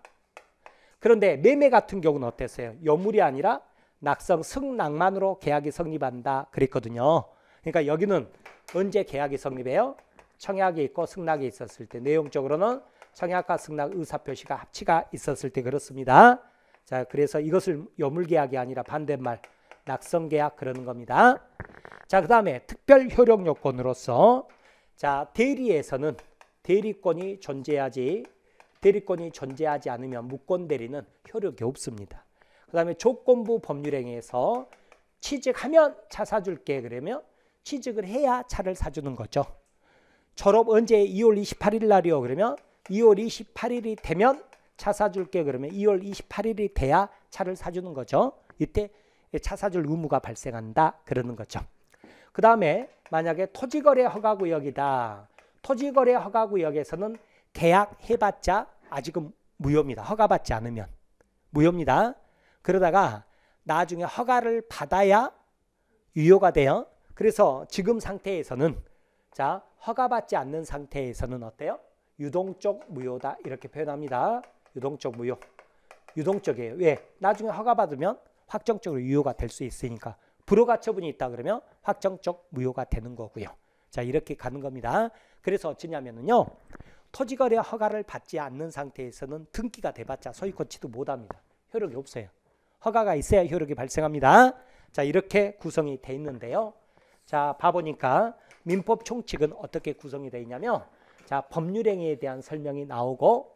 그런데 매매 같은 경우는 어땠어요? 요물이 아니라 낙성 승낙만으로 계약이 성립한다 그랬거든요. 그러니까 여기는 언제 계약이 성립해요? 청약이 있고 승낙이 있었을 때. 내용적으로는 청약과 승낙 의사표시가 합치가 있었을 때 그렇습니다. 자, 그래서 이것을 요물계약이 아니라 반대말 낙성계약 그러는 겁니다. 자, 그 다음에 특별 효력 요건으로서 자, 대리에서는 대리권이 존재하지 않으면 무권 대리는 효력이 없습니다. 그 다음에 조건부 법률행위에서 취직하면 차 사줄게 그러면 취직을 해야 차를 사주는 거죠. 졸업 언제 2월 28일 날이요 그러면 2월 28일이 되면 차 사줄게 그러면 2월 28일이 돼야 차를 사주는 거죠. 이때 차 사줄 의무가 발생한다 그러는 거죠. 그 다음에 만약에 토지거래 허가구역이다. 토지거래 허가구역에서는 계약해봤자 아직은 무효입니다. 허가받지 않으면 무효입니다. 그러다가 나중에 허가를 받아야 유효가 돼요. 그래서 지금 상태에서는 자 허가받지 않는 상태에서는 어때요? 유동적 무효다 이렇게 표현합니다. 유동적 무효. 유동적이에요. 왜? 나중에 허가받으면 확정적으로 유효가 될 수 있으니까. 불허가처분이 있다 그러면 확정적 무효가 되는 거고요. 자 이렇게 가는 겁니다. 그래서 어찌냐면요. 토지거래 허가를 받지 않는 상태에서는 등기가 돼봤자 소유권치도 못합니다. 효력이 없어요. 허가가 있어야 효력이 발생합니다. 자 이렇게 구성이 돼 있는데요. 자 봐보니까 민법 총칙은 어떻게 구성이 되어 있냐면 자 법률행위에 대한 설명이 나오고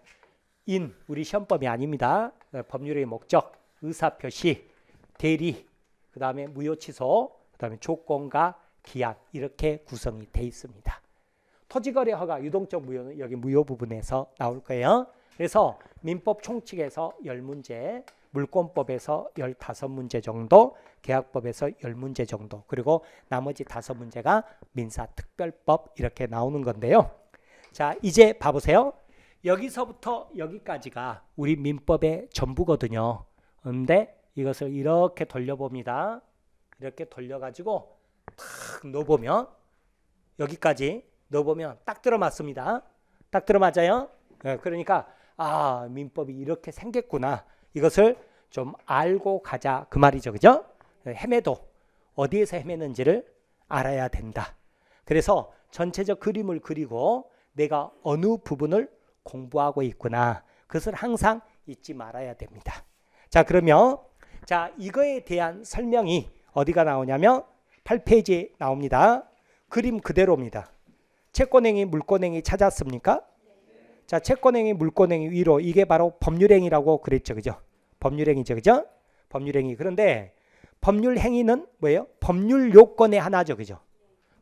우리 시험법이 아닙니다. 법률의 목적, 의사표시, 대리, 그 다음에 무효취소, 그 다음에 조건과 기한 이렇게 구성이 돼 있습니다. 토지거래 허가 유동적 무효는 여기 무효 부분에서 나올 거예요. 그래서 민법 총칙에서 10문제, 물권법에서 15문제 정도, 계약법에서 10문제 정도, 그리고 나머지 5문제가 민사특별법 이렇게 나오는 건데요. 자, 이제 봐보세요. 여기서부터 여기까지가 우리 민법의 전부거든요. 그런데 이것을 이렇게 돌려봅니다. 이렇게 돌려가지고 탁 넣어보면 여기까지 넣어보면 딱 들어맞습니다. 딱 들어맞아요. 그러니까 아 민법이 이렇게 생겼구나. 이것을 좀 알고 가자 그 말이죠. 그죠? 헤매도 어디에서 헤매는지를 알아야 된다. 그래서 전체적 그림을 그리고 내가 어느 부분을 공부하고 있구나. 그것을 항상 잊지 말아야 됩니다. 자 그러면 자 이거에 대한 설명이 어디가 나오냐면 8페이지에 나옵니다. 그림 그대로입니다. 채권행위, 물권행위 찾았습니까? 자, 채권행위, 물권행위 위로 이게 바로 법률행위라고 그랬죠. 그죠? 법률행위죠. 그죠? 법률행위. 그런데 법률행위는 뭐예요? 법률 요건의 하나죠. 그죠?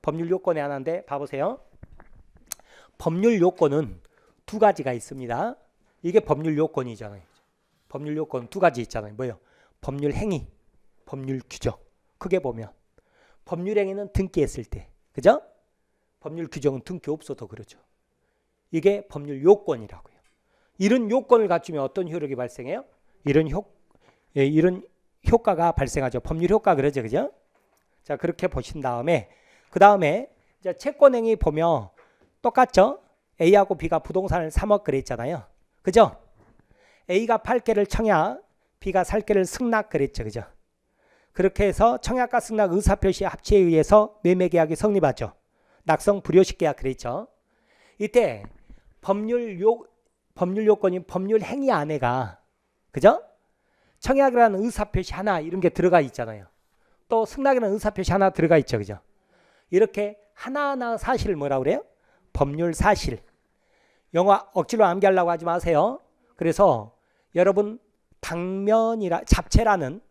법률 요건의 하나인데 봐보세요. 법률 요건은 두 가지가 있습니다. 이게 법률 요건이잖아요. 법률 요건 두 가지 있잖아요. 뭐예요? 법률 행위, 법률 규정. 크게 보면 법률 행위는 등기했을 때. 그죠? 법률 규정은 등기 없어도 그렇죠. 이게 법률 요건이라고요. 이런 요건을 갖추면 어떤 효력이 발생해요? 이런 효과가 발생하죠. 법률 효과 그러죠. 그죠? 자, 그렇게 보신 다음에 그 다음에 채권행위 보면 똑같죠? A하고 B가 부동산을 3억 그랬잖아요. 그죠? A가 팔 개를 청약, B가 살 개를 승낙 그랬죠. 그죠? 그렇게 해서 청약과 승낙 의사표시 합치에 의해서 매매계약이 성립하죠. 낙성 불효식 계약 그랬죠. 이때 법률 요건인 법률 행위 안에가 그죠? 청약이라는 의사표시 하나 이런 게 들어가 있잖아요. 또 승낙이라는 의사표시 하나 들어가 있죠. 그죠? 이렇게 하나하나 사실을 뭐라고 그래요? 법률 사실. 영어 억지로 암기하려고 하지 마세요. 그래서 여러분 잡채라는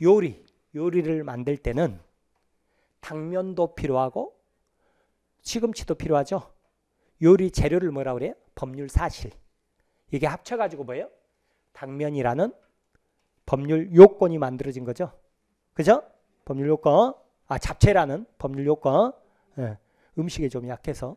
요리를 만들 때는 당면도 필요하고 시금치도 필요하죠. 요리 재료를 뭐라고 그래요? 법률 사실. 이게 합쳐가지고 뭐예요? 당면이라는 법률 요건이 만들어진 거죠. 그죠? 법률 요건. 잡채라는 법률 요건. 예, 음식에 좀 약해서.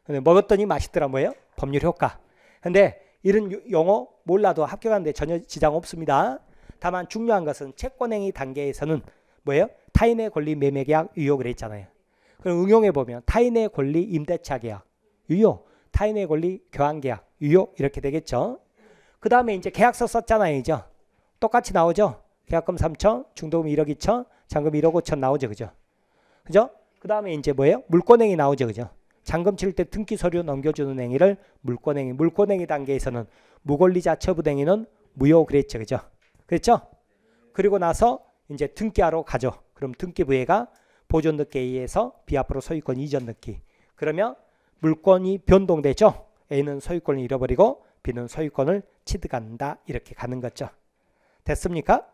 근데 먹었더니 맛있더라 뭐예요? 법률 효과. 근데 이런 용어 몰라도 합격하는데 전혀 지장 없습니다. 다만 중요한 것은 채권행위 단계에서는 뭐예요? 타인의 권리 매매계약 유효를 했잖아요. 그럼 응용해 보면 타인의 권리 임대차 계약 유효, 타인의 권리 교환계약 유효 이렇게 되겠죠. 그 다음에 이제 계약서 썼잖아요. 이죠? 똑같이 나오죠. 계약금 3천, 중도금 1억 2천, 잔금 1억 5천 나오죠. 그죠? 그죠? 그 다음에 이제 뭐예요? 물권행위 나오죠. 그죠? 잔금 칠 때 등기 서류 넘겨주는 행위를 물권행위. 물권행위 단계에서는 무권리자 처분행위는 무효 그랬죠. 그죠? 그랬죠? 그리고 나서 이제 등기하러 가죠. 그럼 등기부회가 보존 등기에 의해서 B 앞으로 소유권 이전 등기. 그러면 물권이 변동되죠. A는 소유권을 잃어버리고 B는 소유권을 취득한다. 이렇게 가는 거죠. 됐습니까?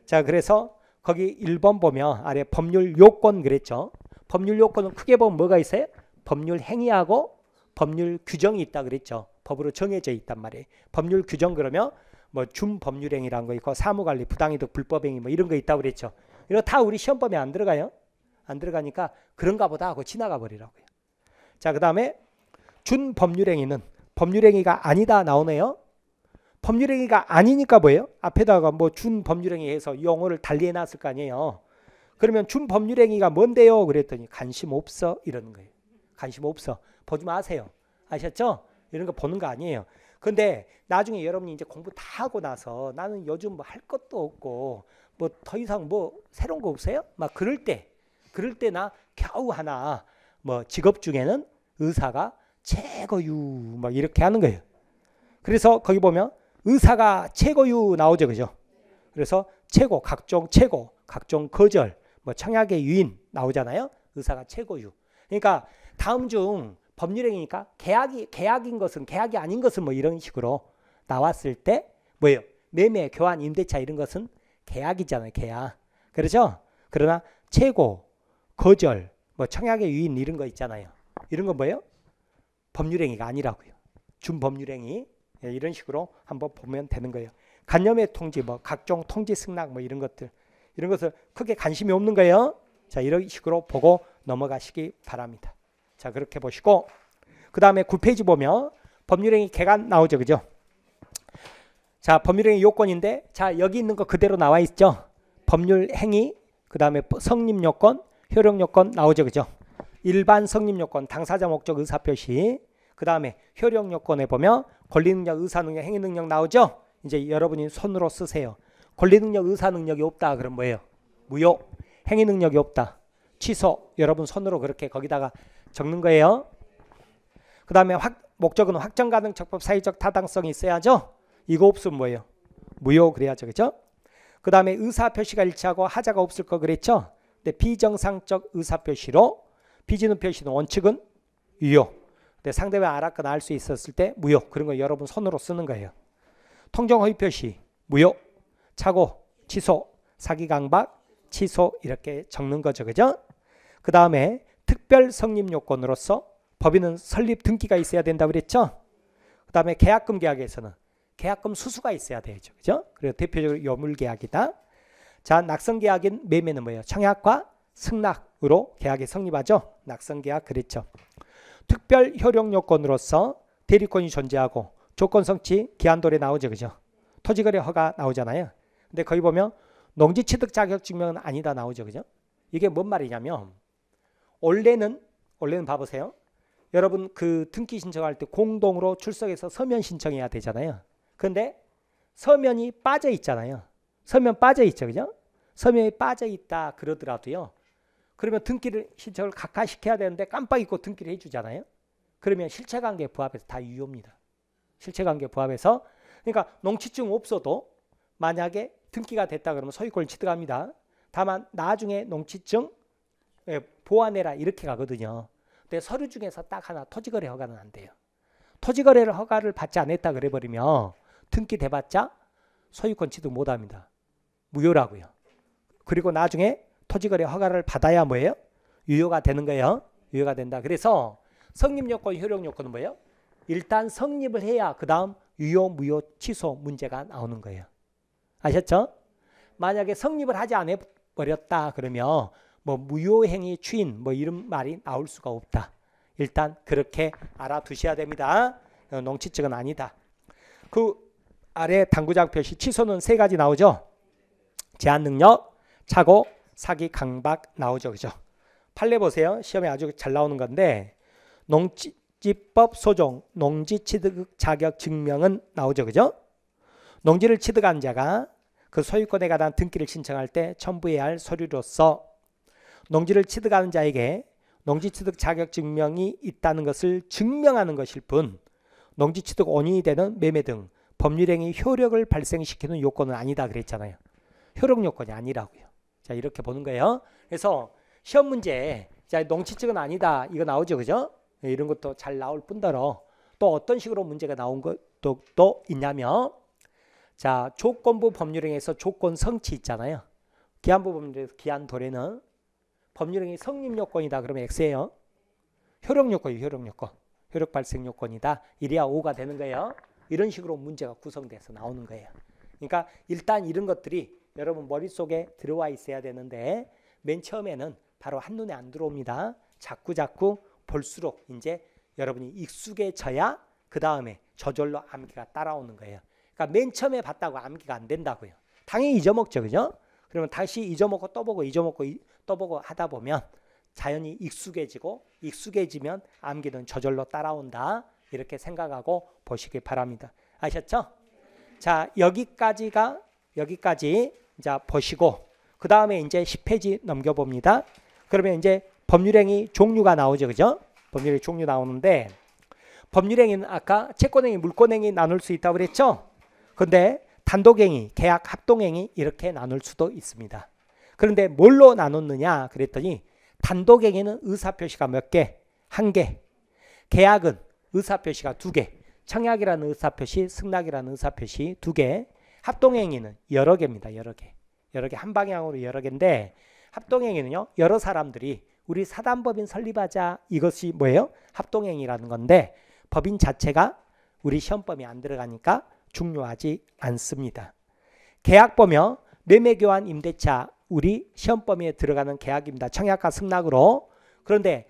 자, 그래서 거기 1번 보면 아래 법률 요건 그랬죠. 법률 요건은 크게 보면 뭐가 있어요? 법률 행위하고 법률 규정이 있다 그랬죠. 법으로 정해져 있단 말이에요. 법률 규정 그러면 뭐 준법률행위라는 거 있고 사무관리, 부당이득, 불법행위 뭐 이런 거 있다고 그랬죠. 이거 다 우리 시험범위에 안 들어가요. 안 들어가니까 그런가 보다 하고 지나가 버리라고요. 자, 그 다음에 준법률행위는 법률행위가 아니다 나오네요. 법률행위가 아니니까 뭐예요? 앞에다가 뭐 준법률행위 해서 용어를 달리 해놨을 거 아니에요. 그러면 준법률행위가 뭔데요? 그랬더니 관심 없어 이러는 거예요. 관심 없어. 보지 마세요. 아셨죠? 이런 거 보는 거 아니에요. 근데 나중에 여러분이 이제 공부 다 하고 나서 나는 요즘 뭐 할 것도 없고 뭐 더 이상 뭐 새로운 거 없어요? 막 그럴 때 나 겨우 하나 뭐 직업 중에는 의사가 최고유 막 이렇게 하는 거예요. 그래서 거기 보면 의사가 최고유 나오죠. 그죠? 그래서 최고, 각종 거절, 뭐 청약의 유인 나오잖아요. 의사가 최고유. 그러니까 다음 중 법률행위니까 계약인 것은 계약이 아닌 것은 뭐 이런 식으로 나왔을 때 뭐예요? 매매, 교환, 임대차 이런 것은 계약이잖아요. 계약. 그렇죠? 그러나 최고, 거절, 뭐 청약의 유인 이런 거 있잖아요. 이런 건 뭐예요? 법률행위가 아니라고요. 준법률행위. 이런 식으로 한번 보면 되는 거예요. 간염의 통지, 뭐 각종 통지 승낙 뭐 이런 것들. 이런 것을 크게 관심이 없는 거예요. 자, 이런 식으로 보고 넘어가시기 바랍니다. 자, 그렇게 보시고 그 다음에 9페이지 보면 법률행위 개간 나오죠. 그죠? 자, 법률행위 요건인데 자, 여기 있는 거 그대로 나와 있죠. 법률행위, 그 다음에 성립요건, 효력요건 나오죠. 그죠? 일반 성립요건, 당사자 목적 의사표시, 그 다음에 효력요건에 보면 권리능력, 의사능력, 행위능력 나오죠. 이제 여러분이 손으로 쓰세요. 권리능력, 의사능력이 없다. 그럼 뭐예요? 무효. 행위능력이 없다. 취소. 여러분 손으로 그렇게 거기다가 적는 거예요. 그 다음에 목적은 확정가능, 적법, 사회적 타당성이 있어야죠. 이거 없으면 뭐예요? 무효 그래야죠. 그죠? 그 다음에 의사표시가 일치하고 하자가 없을 거 그랬죠. 근데 비정상적 의사표시로 비지는 표시는 원칙은 유효. 근데 상대방 알았거나 알 수 있었을 때 무효. 그런 거 여러분 손으로 쓰는 거예요. 통정허위 표시 무효. 착오, 취소, 사기강박, 취소 이렇게 적는 거죠. 그죠? 그 다음에 특별 성립 요건으로서 법인은 설립 등기가 있어야 된다고 그랬죠. 그 다음에 계약금 계약에서는 계약금 수수가 있어야 되죠. 그죠? 그리고 대표적으로 요물계약이다. 자, 낙선계약인 매매는 뭐예요? 청약과 승낙으로 계약이 성립하죠. 낙선계약 그랬죠. 특별 효력 요건으로서 대리권이 존재하고 조건 성취 기한도래 나오죠. 그죠? 토지거래 허가 나오잖아요. 근데 거기 보면 농지취득 자격 증명은 아니다 나오죠. 그죠? 이게 뭔 말이냐면 원래는 봐보세요. 여러분 그 등기 신청할 때 공동으로 출석해서 서면 신청해야 되잖아요. 근데 서면이 빠져 있잖아요. 서면 빠져 있죠. 그죠? 서면이 빠져 있다 그러더라도요. 그러면 등기를 신청을 각각 시켜야 되는데 깜빡 잊고 등기를 해주잖아요. 그러면 실체관계 부합해서 다 유효입니다. 실체관계 부합해서. 그러니까 농취증 없어도 만약에 등기가 됐다 그러면 소유권을 취득합니다. 다만 나중에 농취증 보완해라 이렇게 가거든요. 근데 서류 중에서 딱 하나 토지거래 허가는 안 돼요. 토지거래를 허가를 받지 않았다 그래버리면 등기 돼봤자 소유권 취득 못합니다. 무효라고요. 그리고 나중에 토지거래 허가를 받아야 뭐예요? 유효가 되는 거예요. 유효가 된다. 그래서 성립요건, 효력요건은 뭐예요? 일단 성립을 해야 그 다음 유효, 무효, 취소 문제가 나오는 거예요. 아셨죠? 만약에 성립을 하지 버렸다 그러면 뭐 무효행위 추인 뭐 이런 말이 나올 수가 없다. 일단 그렇게 알아두셔야 됩니다. 농취증은 아니다. 그 아래 당구장 표시 취소는 세 가지 나오죠. 제한 능력, 착오, 사기, 강박 나오죠. 그죠? 판례 보세요. 시험에 아주 잘 나오는 건데 농지법 소종, 농지 취득 자격 증명은 나오죠. 그죠? 농지를 취득한 자가 그 소유권에 관한 등기를 신청할 때 첨부해야 할 서류로서 농지를 취득하는 자에게 농지 취득 자격 증명이 있다는 것을 증명하는 것일 뿐 농지 취득 원인이 되는 매매 등 법률행위 효력을 발생시키는 요건은 아니다 그랬잖아요. 효력 요건이 아니라고요. 자, 이렇게 보는 거예요. 그래서 시험 문제 자, 농취증은 아니다 이거 나오죠. 그죠? 이런 것도 잘 나올 뿐더러 또 어떤 식으로 문제가 나온 것도 또 있냐면 자, 조건부 법률행위에서 조건 성취 있잖아요. 기한부 법률에서 기한 도래는 법률행위 성립 요건이다 그러면 X예요. 효력 요건이 효력 요건. 효력 발생 요건이다. 이래야 O가 되는 거예요. 이런 식으로 문제가 구성돼서 나오는 거예요. 그러니까 일단 이런 것들이 여러분 머릿속에 들어와 있어야 되는데 맨 처음에는 바로 한눈에 안 들어옵니다. 자꾸 볼수록 이제 여러분이 익숙해져야 그 다음에 저절로 암기가 따라오는 거예요. 그러니까 맨 처음에 봤다고 암기가 안 된다고요. 당연히 잊어먹죠. 그죠? 그러면 다시 잊어먹고 또 보고 잊어먹고 또 보고 하다 보면 자연히 익숙해지면 암기는 저절로 따라온다. 이렇게 생각하고 보시기 바랍니다. 아셨죠? 자, 여기까지 자 보시고 그 다음에 이제 10페이지 넘겨봅니다. 그러면 이제 법률행위 종류가 나오죠. 그죠? 법률행위 종류 나오는데 법률행위는 아까 채권행위, 물권행위 나눌 수 있다고 그랬죠? 근데 단독행위, 계약, 합동행위 이렇게 나눌 수도 있습니다. 그런데 뭘로 나눴느냐 그랬더니 단독행위는 의사표시가 몇 개? 1개. 계약은 의사표시가 2개. 청약이라는 의사표시, 승낙이라는 의사표시 2개. 합동행위는 여러 개입니다. 여러 개. 한 방향으로 여러 개인데 합동행위는요. 여러 사람들이 우리 사단법인 설립하자 이것이 뭐예요? 합동행위라는 건데 법인 자체가 우리 시험범위 안 들어가니까 중요하지 않습니다. 계약 보면 매매교환 임대차 우리 시험범위에 들어가는 계약입니다. 청약과 승낙으로. 그런데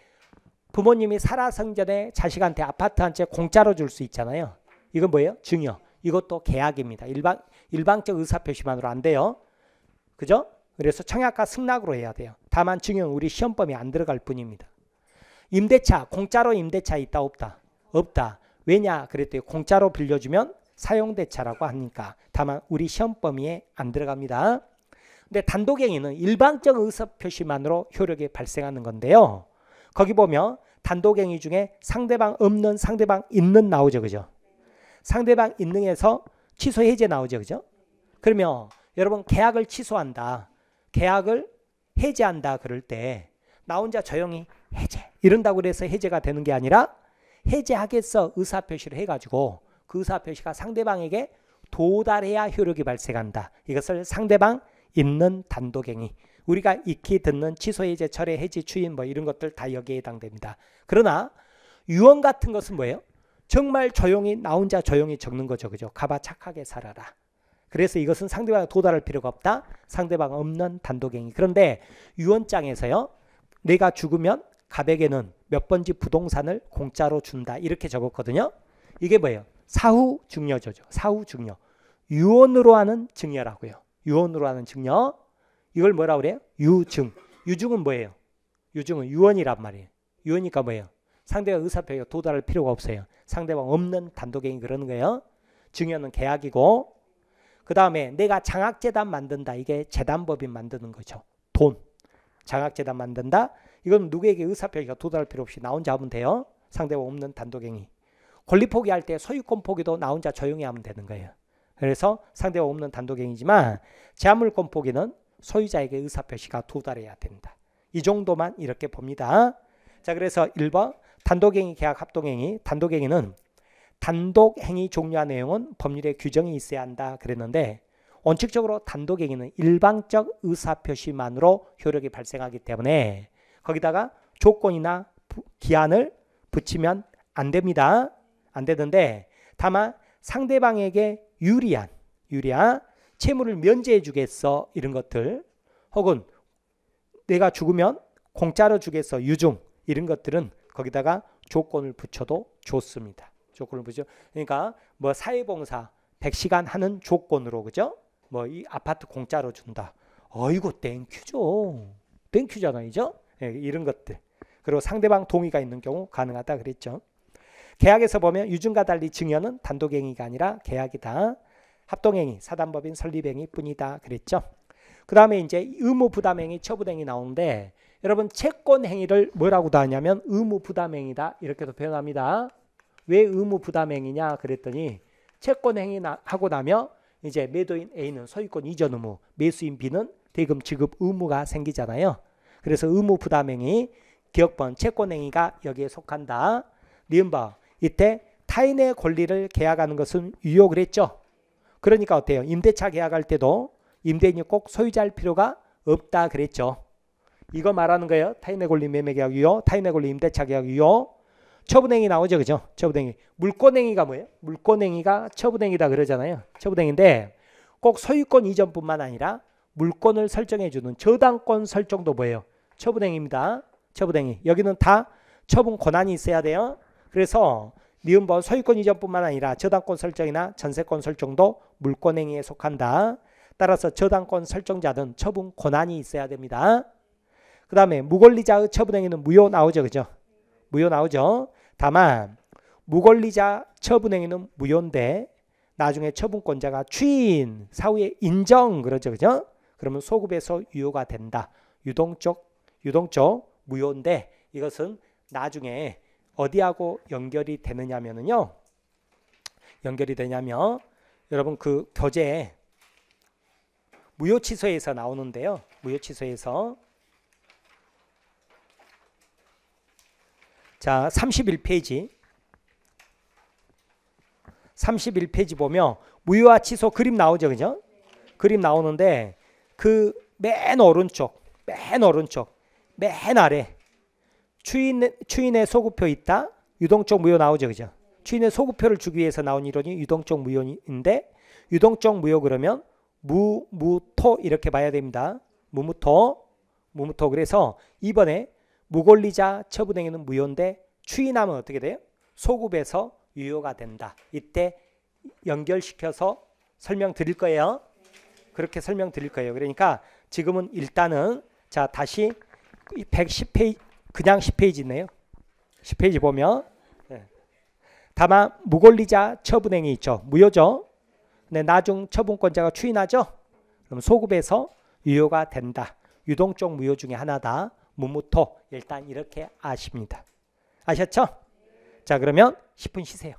부모님이 살아생전에 자식한테 아파트 한 채 공짜로 줄 수 있잖아요. 이건 뭐예요? 증여. 이것도 계약입니다. 일방적 의사표시만으로 안 돼요. 그죠? 그래서 청약과 승낙으로 해야 돼요. 다만 증여는 우리 시험범위에 안 들어갈 뿐입니다. 임대차, 공짜로 임대차 있다 없다? 없다. 왜냐? 그랬더니 공짜로 빌려주면 사용대차라고 하니까. 다만 우리 시험범위에 안 들어갑니다. 근데 단독행위는 일방적 의사표시만으로 효력이 발생하는 건데요. 거기 보면 단독행위 중에 상대방 없는, 상대방 있는 나오죠. 그죠? 상대방 있는에서 취소 해제 나오죠. 그죠? 그러면 여러분 계약을 취소한다. 계약을 해제한다 그럴 때 나 혼자 조용히 해제 이런다고 그래서 해제가 되는 게 아니라 해제하겠어 의사표시를 해가지고 그 의사표시가 상대방에게 도달해야 효력이 발생한다. 이것을 상대방 있는 단독행위. 우리가 익히 듣는 취소, 해제, 철회, 해지, 추인 뭐 이런 것들 다 여기에 해당됩니다. 그러나 유언 같은 것은 뭐예요? 정말 조용히 나 혼자 조용히 적는 거죠. 그죠? 가봐 착하게 살아라. 그래서 이것은 상대방에 도달할 필요가 없다. 상대방 없는 단독행위. 그런데 유언장에서요. 내가 죽으면 갑에게는 몇 번지 부동산을 공짜로 준다. 이렇게 적었거든요. 이게 뭐예요? 사후 증여죠. 사후 증여. 유언으로 하는 증여라고요. 유언으로 하는 증여. 이걸 뭐라 그래요? 유증. 유증은 뭐예요? 유증은 유언이란 말이에요. 유언이니까 뭐예요? 상대방 의사표시가 도달할 필요가 없어요. 상대방 없는 단독행위 그러는 거예요. 증여는 계약이고 그 다음에 내가 장학재단 만든다. 이게 재단법인 만드는 거죠. 돈. 장학재단 만든다. 이건 누구에게 의사표시가 도달할 필요 없이 나 혼자 하면 돼요. 상대방 없는 단독행위. 권리 포기할 때 소유권 포기도 나 혼자 조용히 하면 되는 거예요. 그래서 상대방 없는 단독행위지만 제한물권 포기는 소유자에게 의사표시가 도달해야 된다. 이 정도만 이렇게 봅니다. 자, 그래서 1번 단독행위, 계약, 합동행위. 단독행위는 단독행위 종류와 내용은 법률에 규정이 있어야 한다 그랬는데 원칙적으로 단독행위는 일방적 의사표시만으로 효력이 발생하기 때문에 거기다가 조건이나 기한을 붙이면 안 됩니다. 안 되는데 다만 상대방에게 유리한 채무를 면제해 주겠어 이런 것들 혹은 내가 죽으면 공짜로 주겠어. 유증 이런 것들은 거기다가 조건을 붙여도 좋습니다. 조건을 붙여. 그러니까 뭐 사회봉사 100시간 하는 조건으로 그죠? 뭐 이 아파트 공짜로 준다. 어이구 땡큐죠. 땡큐잖아요. 예, 이런 것들. 그리고 상대방 동의가 있는 경우 가능하다 그랬죠. 계약에서 보면 유증과 달리 증여는 단독행위가 아니라 계약이다. 합동행위, 사단법인 설립행위 뿐이다 그랬죠. 그 다음에 이제 의무부담행위, 처분행위 나오는데 여러분 채권행위를 뭐라고도 하냐면 의무부담행위다 이렇게도 표현합니다. 왜 의무부담행위냐 그랬더니 채권행위 하고 나면 이제 매도인 A는 소유권 이전 의무, 매수인 B는 대금 지급 의무가 생기잖아요. 그래서 의무부담행위, 기억번, 채권행위가 여기에 속한다. 니은바 이때 타인의 권리를 계약하는 것은 유효 그랬죠. 그러니까 어때요? 임대차 계약할 때도 임대인이 꼭 소유자일 필요가 없다 그랬죠. 이거 말하는 거예요. 타인의 권리 매매 계약 유효, 타인의 권리 임대차 계약 유효. 처분행위 나오죠. 그죠? 처분행위. 물권행위가 뭐예요? 물권행위가 처분행위다 그러잖아요. 처분행위인데 꼭 소유권 이전뿐만 아니라 물권을 설정해주는 저당권 설정도 뭐예요? 처분행위입니다. 처분행위. 여기는 다 처분 권한이 있어야 돼요. 그래서 니은번 소유권 이전뿐만 아니라 저당권 설정이나 전세권 설정도 물권행위에 속한다. 따라서 저당권 설정자는 처분 권한이 있어야 됩니다. 그 다음에 무권리자의 처분행위는 무효 나오죠. 그죠? 무효 나오죠. 다만 무권리자 처분행위는 무효인데 나중에 처분권자가 추인, 사후에 인정 그러죠. 그죠? 그러면 소급에서 유효가 된다. 유동적 무효인데 이것은 나중에 어디하고 연결이 되느냐면요. 연결이 되냐면 여러분 그 교재 무효취소에서 나오는데요. 무효취소에서 자 31페이지 31페이지 보면 무효와 취소 그림 나오죠. 그죠? 그림 나오는데 그 맨 오른쪽 맨 아래 추인의 소급표 있다. 유동적 무효 나오죠. 그죠? 추인의 소급표를 주기 위해서 나온 이론이 유동적 무효인데 유동적 무효 그러면 무토 이렇게 봐야 됩니다. 무무토 그래서 이번에 무권리자 처분행위는 무효인데 추인하면 어떻게 돼요? 소급에서 유효가 된다. 이때 연결시켜서 설명드릴 거예요. 그렇게 설명드릴 거예요. 그러니까 지금은 일단은 자 다시 110페이지 그냥 10페이지네요. 10페이지 보면 다만 무권리자 처분행위 있죠. 무효죠. 근데 나중 처분권자가 추인하죠. 그럼 소급에서 유효가 된다. 유동적 무효 중에 하나다. 무무토 일단 이렇게 아십니다. 아셨죠? 자 그러면 10분 쉬세요.